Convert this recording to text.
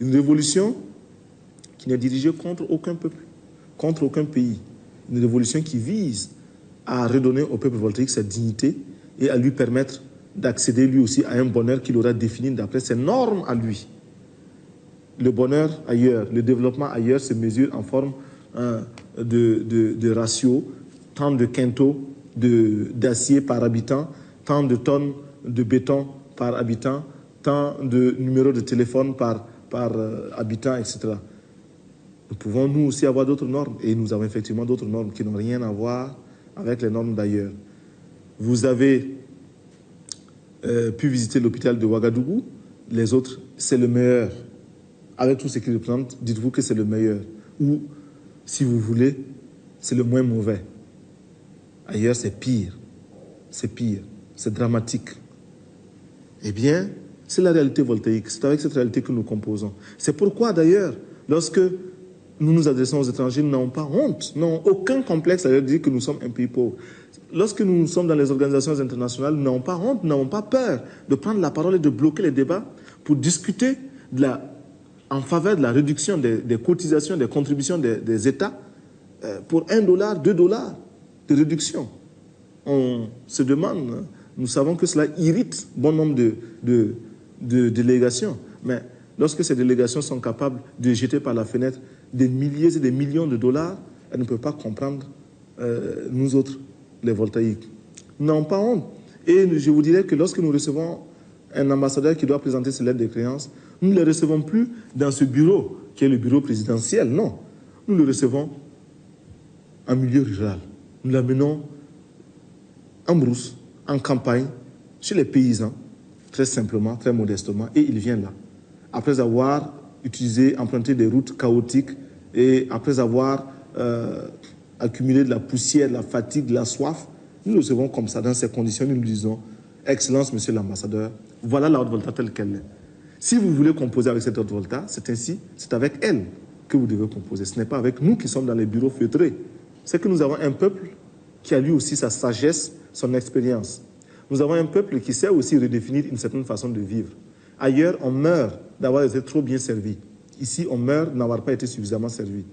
Une révolution qui n'est dirigée contre aucun peuple, contre aucun pays. Une révolution qui vise à redonner au peuple voltaïque sa dignité et à lui permettre d'accéder lui aussi à un bonheur qu'il aura défini d'après ses normes à lui. Le bonheur ailleurs, le développement ailleurs se mesure en forme de ratio, tant de quintaux d'acier par habitant, tant de tonnes de béton par habitant, tant de numéros de téléphone par habitant, etc. Nous pouvons nous aussi avoir d'autres normes, et nous avons effectivement d'autres normes qui n'ont rien à voir avec les normes d'ailleurs. Vous avez pu visiter l'hôpital de Ouagadougou, les autres, c'est le meilleur. Avec tout ce qui représente, dites-vous que c'est le meilleur. Ou, si vous voulez, c'est le moins mauvais. Ailleurs, c'est pire. C'est pire. C'est dramatique. Eh bien, c'est la réalité voltaïque. C'est avec cette réalité que nous composons. C'est pourquoi, d'ailleurs, lorsque nous nous adressons aux étrangers, nous n'avons pas honte, n'avons aucun complexe à leur dire que nous sommes un pays pauvre. Lorsque nous sommes dans les organisations internationales, nous n'avons pas honte, nous n'avons pas peur de prendre la parole et de bloquer les débats pour discuter en faveur de la réduction des cotisations, des contributions des États pour $1, $2 de réduction. On se demande, nous savons que cela irrite bon nombre de délégations, mais lorsque ces délégations sont capables de jeter par la fenêtre des milliers et des millions de dollars, elles ne peuvent pas comprendre nous autres, les voltaïques. Nous n'avons pas honte. Et je vous dirais que lorsque nous recevons un ambassadeur qui doit présenter ses lettres de créance, nous ne le recevons plus dans ce bureau, qui est le bureau présidentiel, non. Nous le recevons en milieu rural. Nous l'amenons en brousse, en campagne, chez les paysans, très simplement, très modestement, et il vient là. Après avoir emprunté des routes chaotiques et après avoir accumulé de la poussière, de la fatigue, de la soif, nous le recevons comme ça, dans ces conditions, nous lui disons « Excellence, monsieur l'ambassadeur, voilà la Haute-Volta telle qu'elle est. Si vous voulez composer avec cette Haute-Volta, c'est ainsi, c'est avec elle que vous devez composer. Ce n'est pas avec nous qui sommes dans les bureaux feutrés. C'est que nous avons un peuple qui a lui aussi sa sagesse, son expérience. Nous avons un peuple qui sait aussi redéfinir une certaine façon de vivre. Ailleurs, on meurt d'avoir été trop bien servi. Ici, on meurt de n'avoir pas été suffisamment servi.